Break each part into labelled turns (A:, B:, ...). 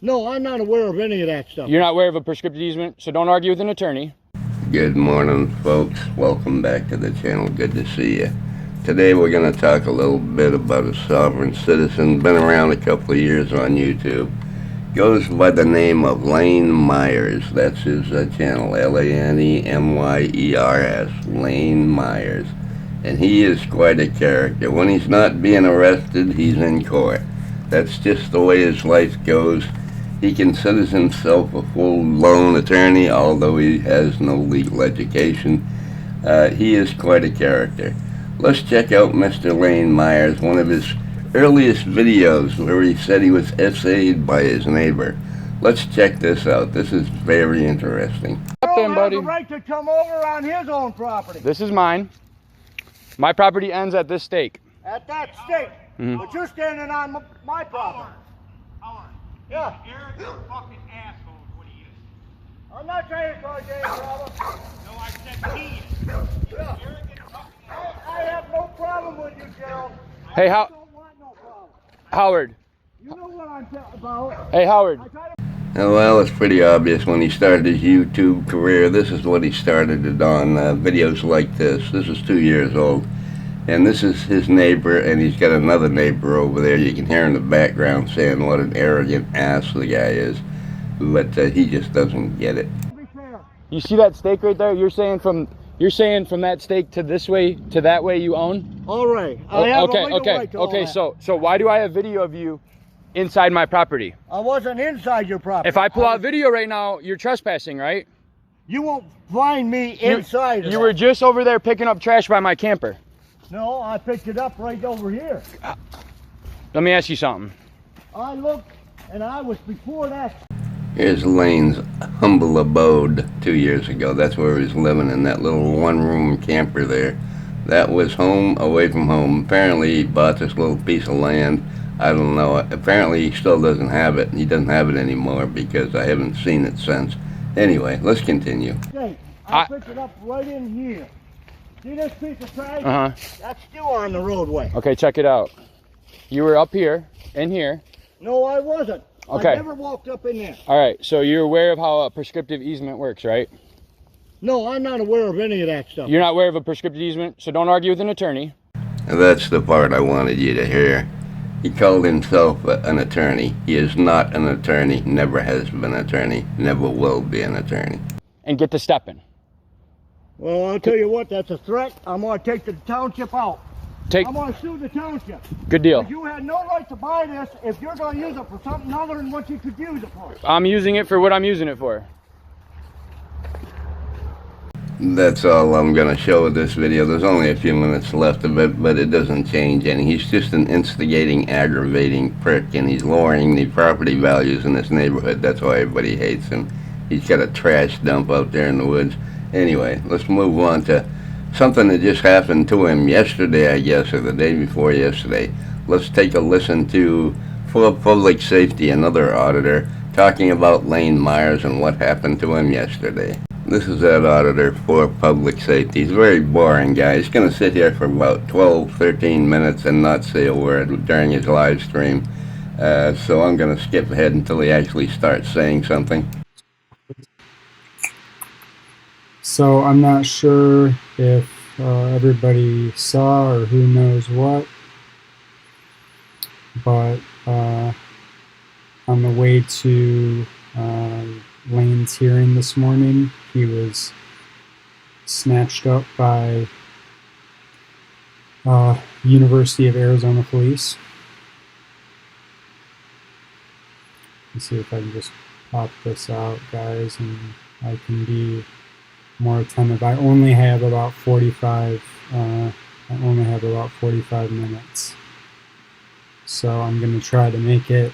A: No, I'm not aware of any of that stuff.
B: You're not aware of a prescriptive easement, so don't argue with an attorney.
C: Good morning, folks. Welcome back to the channel. Good to see you. Today we're going to talk a little bit about a sovereign citizen. Been around a couple of years on YouTube. Goes by the name of Lane Myers. That's his channel, Lanemyers, Lane Myers. And he is quite a character. When he's not being arrested, he's in court. That's just the way his life goes. He considers himself a full-blown attorney, although he has no legal education. He is quite a character. Let's check out Mr. Lane Myers, one of his earliest videos where he said he was essayed by his neighbor. Let's check this out. This is very interesting.
A: He has the right to come over on his own property.
B: This is mine. My property ends at this stake.
A: At that stake. But you're standing on my property.
D: Howard.
A: Yeah.
D: Arrogant fucking asshole is what he is.
A: I'm not trying to cause you any problem.
D: No, I said he is.
A: Yeah.
D: Arrogant fucking
A: I have no problem with you, Gerald.
B: Hey,
A: I don't want no problem.
B: Howard.
A: You know what I'm talking about.
B: Hey, Howard.
C: Well, it's pretty obvious when he started his YouTube career. This is what he started it on, videos like this. This is 2 years old. And this is his neighbor, and he's got another neighbor over there. You can hear in the background saying what an arrogant ass the guy is. But he just doesn't get it.
B: You see that stake right there? You're saying from that stake to this way to that way you own?
A: All right. I have a legal right to all
B: okay.
A: that.
B: So why do I have video of you inside my property?
A: I wasn't inside your property.
B: If I pull out video right now, you're trespassing, right?
A: You won't find me inside.
B: You were just over there picking up trash by my camper.
A: No, I picked it up right over here.
B: Let me ask you something.
A: I looked, and I was before that.
C: Here's Lane's humble abode 2 years ago. That's where he was living, in that little one-room camper there. That was home away from home. Apparently he bought this little piece of land. I don't know. Apparently he still doesn't have it. He doesn't have it anymore because I haven't seen it since. Anyway, let's continue.
A: Okay, I picked it up right in here. See this piece of trash? That's still on the roadway.
B: Okay, check it out. You were up here, in here.
A: No, I wasn't.
B: Okay.
A: I never walked up in there.
B: All right, so you're aware of how a prescriptive easement works, right?
A: No, I'm not aware of any of that stuff.
B: You're not aware of a prescriptive easement, so don't argue with an attorney.
C: And that's the part I wanted you to hear. He called himself an attorney. He is not an attorney, never has been an attorney, never will be an attorney.
B: And get to stepping.
A: Well, I'll tell you what, that's a threat. I'm going to take the township out. I'm going to sue the township.
B: Good deal.
A: You had no right to buy this if you're going to use it for something other than what you could use it for.
B: I'm using it for what I'm using it for.
C: That's all I'm going to show with this video. There's only a few minutes left of it, but it doesn't change any. He's just an instigating, aggravating prick, and he's lowering the property values in this neighborhood. That's why everybody hates him. He's got a trash dump out there in the woods. Anyway, let's move on to something that just happened to him yesterday, I guess, or the day before yesterday. Let's take a listen to, for public safety, another auditor talking about Lane Myers and what happened to him yesterday. This is that auditor for public safety. He's a very boring guy. He's going to sit here for about 12, 13 minutes and not say a word during his live stream. So I'm going to skip ahead until he actually starts saying something.
E: So I'm not sure if everybody saw or who knows what, but on the way to Lane's hearing this morning, he was snatched up by University of Arizona police. Let's see if I can just pop this out, guys, and I can be more attentive. I only have about 45 minutes, so I'm going to try to make it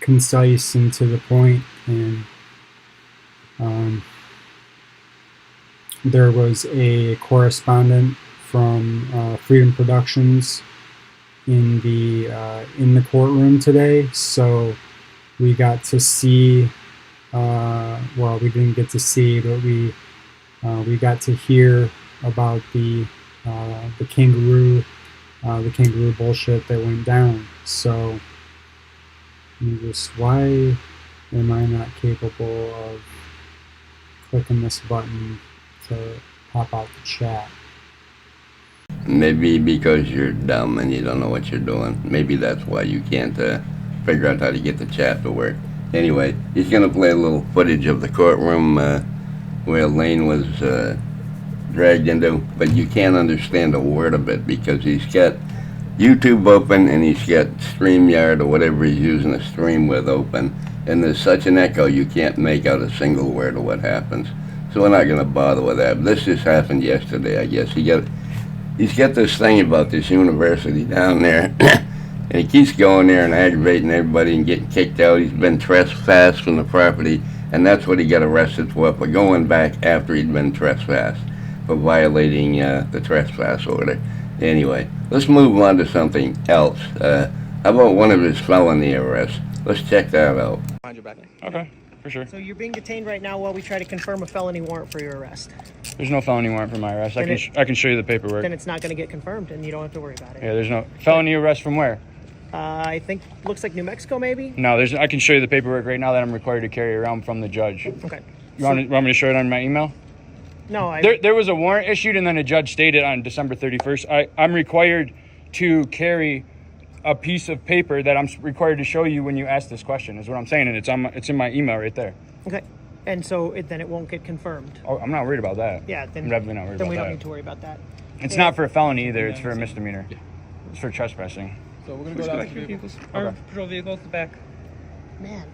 E: concise and to the point. And there was a correspondent from Freedom Productions in the courtroom today, so we got to see. Well, we didn't get to see, but we got to hear about the kangaroo bullshit that went down. So Why am I not capable of clicking this button to pop out the chat?
C: Maybe because you're dumb and you don't know what you're doing. Maybe that's why you can't figure out how to get the chat to work. Anyway, he's going to play a little footage of the courtroom where Lane was dragged into, but you can't understand a word of it because he's got YouTube open and he's got StreamYard or whatever he's using to stream with open, and there's such an echo you can't make out a single word of what happens. So we're not going to bother with that. But this just happened yesterday, I guess. He's got this thing about this university down there, and he keeps going there and aggravating everybody and getting kicked out. He's been trespassed from the property, and that's what he got arrested for going back after he'd been trespassed, for violating the trespass order. Anyway, let's move on to something else. How about one of his felony arrests? Let's check that out.
B: Okay, for sure.
F: So you're being detained right now while we try to confirm a felony warrant for your arrest.
B: There's no felony warrant for my arrest. I can show you the paperwork.
F: Then it's not going to get confirmed, and you don't have to worry about it.
B: Yeah, there's no felony arrest from where?
F: I think looks like New Mexico, maybe.
B: No, I can show you the paperwork right now that I'm required to carry around from the judge.
F: Okay.
B: You want me to show it on my email?
F: No,
B: There was a warrant issued, and then a judge stated on December 31st, I'm required to carry a piece of paper that I'm required to show you when you ask this question, is what I'm saying, and it's in my email right there.
F: Okay. And so then it won't get confirmed.
B: Oh, I'm not worried about that.
F: Yeah, then
B: I'm definitely not worried
F: then
B: about
F: we don't
B: that.
F: need to worry about that.
B: It's not for a felony either. It's for a misdemeanor. It's for trespassing.
G: So we're gonna go down to the vehicles. Our patrol vehicles, the back.
F: Man,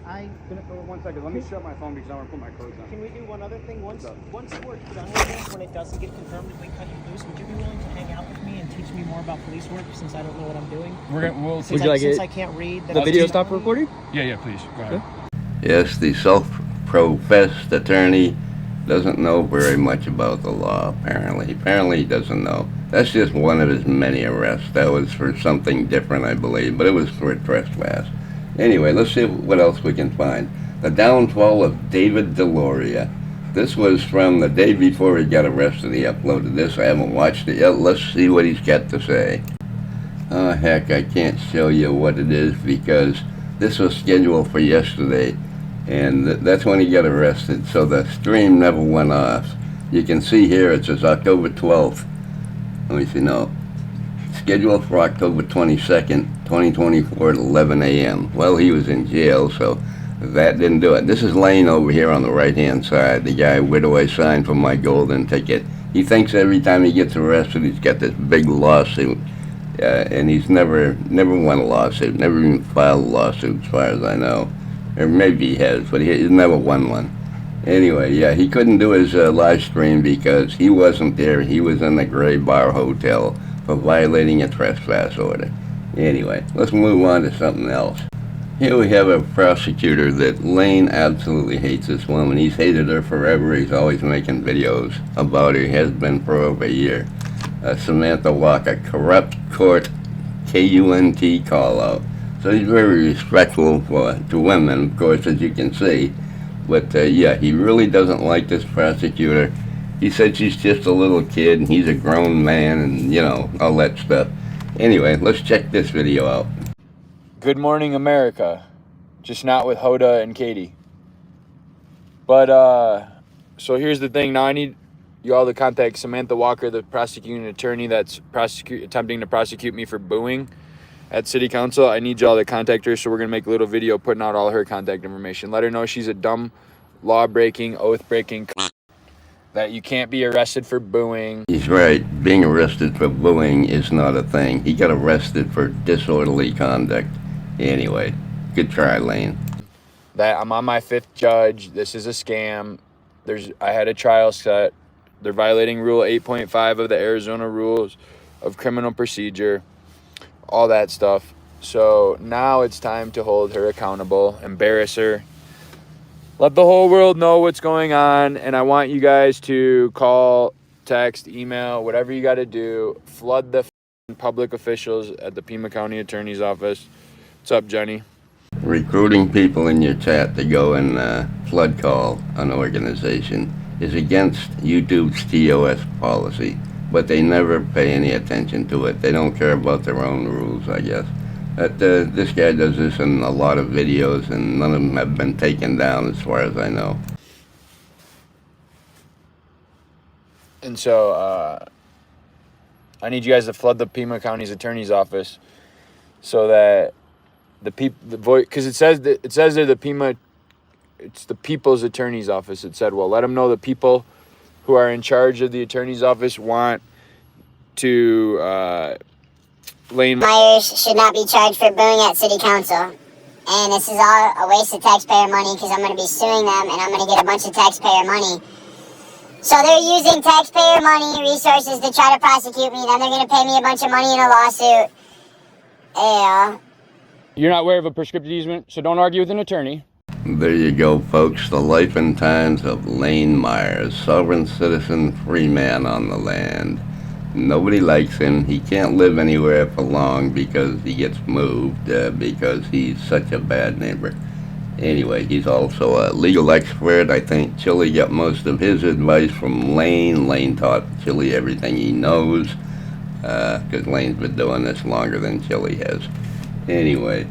B: One second. Let me shut my phone because I want to put my clothes on.
F: Can we do one other thing? Once we're done with this, when it doesn't get confirmed and we cut you loose, would you be willing to hang out with me and teach me more about police work since I don't know what I'm doing? Since I can't read.
G: The video stop recording?
B: Yeah, please. Go ahead.
C: Yes, the self-professed attorney doesn't know very much about the law, apparently. Apparently he doesn't know. That's just one of his many arrests. That was for something different, I believe, but it was for a trespass. Anyway, let's see what else we can find. The downfall of David Deloria. This was from the day before he got arrested. He uploaded this. I haven't watched it yet. Let's see what he's got to say. Oh, heck, I can't show you what it is because this was scheduled for yesterday, and that's when he got arrested, so the stream never went off. You can see here it says October 12th. Let me see, no. Scheduled for October 22nd, 2024 at 11 a.m. Well, he was in jail, so that didn't do it. This is Lane over here on the right-hand side, the guy, where do I sign for my golden ticket? He thinks every time he gets arrested, he's got this big lawsuit, and he's never won a lawsuit, never even filed a lawsuit as far as I know. Or maybe he has, but he's never won one. Anyway, yeah, he couldn't do his live stream because he wasn't there. He was in the Gray Bar Hotel for violating a trespass order. Anyway, let's move on to something else. Here we have a prosecutor that Lane absolutely hates this woman. He's hated her forever. He's always making videos about her. He has been for over a year. Samantha Walker, corrupt court, KUNT call out. So he's very respectful to women, of course, as you can see. But yeah, he really doesn't like this prosecutor. He said she's just a little kid and he's a grown man and, you know, all that stuff. Anyway, let's check this video out.
B: Good morning, America. Just not with Hoda and Katie. But, so here's the thing. Now I need you all to contact Samantha Walker, the prosecuting attorney that's attempting to prosecute me for booing at City Council. I need y'all to contact her, so we're going to make a little video putting out all her contact information. Let her know she's a dumb, law-breaking, oath-breaking that you can't be arrested for booing.
C: He's right. Being arrested for booing is not a thing. He got arrested for disorderly conduct. Anyway, good try, Lane.
B: That I'm on my 5th judge. This is a scam. I had a trial set. They're violating Rule 8.5 of the Arizona Rules of Criminal Procedure. All that stuff. So now it's time to hold her accountable, embarrass her, let the whole world know what's going on, and I want you guys to call, text, email, whatever you got to do, flood the public officials at the Pima County Attorney's Office. What's up, Jenny?
C: Recruiting people in your chat to go and flood call an organization is against YouTube's TOS policy, but they never pay any attention to it. They don't care about their own rules, I guess. This guy does this in a lot of videos, and none of them have been taken down as far as I know.
B: And so I need you guys to flood the Pima County's attorney's office so that the voice, because it says there the Pima, it's the people's attorney's office. It said, well, let them know the people who are in charge of the attorney's office want to Lane
H: Myers should not be charged for booing at city council. And this is all a waste of taxpayer money because I'm going to be suing them and I'm going to get a bunch of taxpayer money. So they're using taxpayer money, resources to try to prosecute me. Then they're going to pay me a bunch of money in a lawsuit. Yeah.
I: You're not aware of a prescriptive easement, so don't argue with an attorney.
C: There you go, folks. The life and times of Lane Myers, sovereign citizen, free man on the land. Nobody likes him. He can't live anywhere for long because he gets moved because he's such a bad neighbor. Anyway, he's also a legal expert. I think Chili got most of his advice from Lane. Lane taught Chili everything he knows because Lane's been doing this longer than Chili has. Anyway,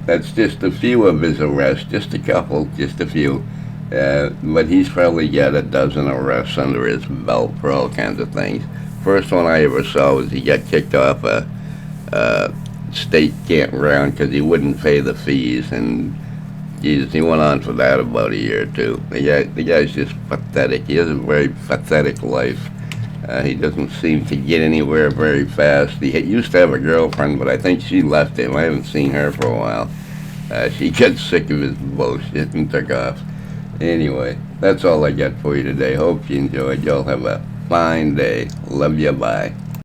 C: that's just a few of his arrests, just a couple, just a few. But he's probably got a dozen arrests under his belt for all kinds of things. First one I ever saw was he got kicked off a state campground because he wouldn't pay the fees, and Jesus, he went on for that about a year or two. The guy's just pathetic. He has a very pathetic life. He doesn't seem to get anywhere very fast. He used to have a girlfriend, but I think she left him. I haven't seen her for a while. She got sick of his bullshit and took off. Anyway, that's all I got for you today. Hope you enjoyed. Y'all have a fine day. Love you. Bye.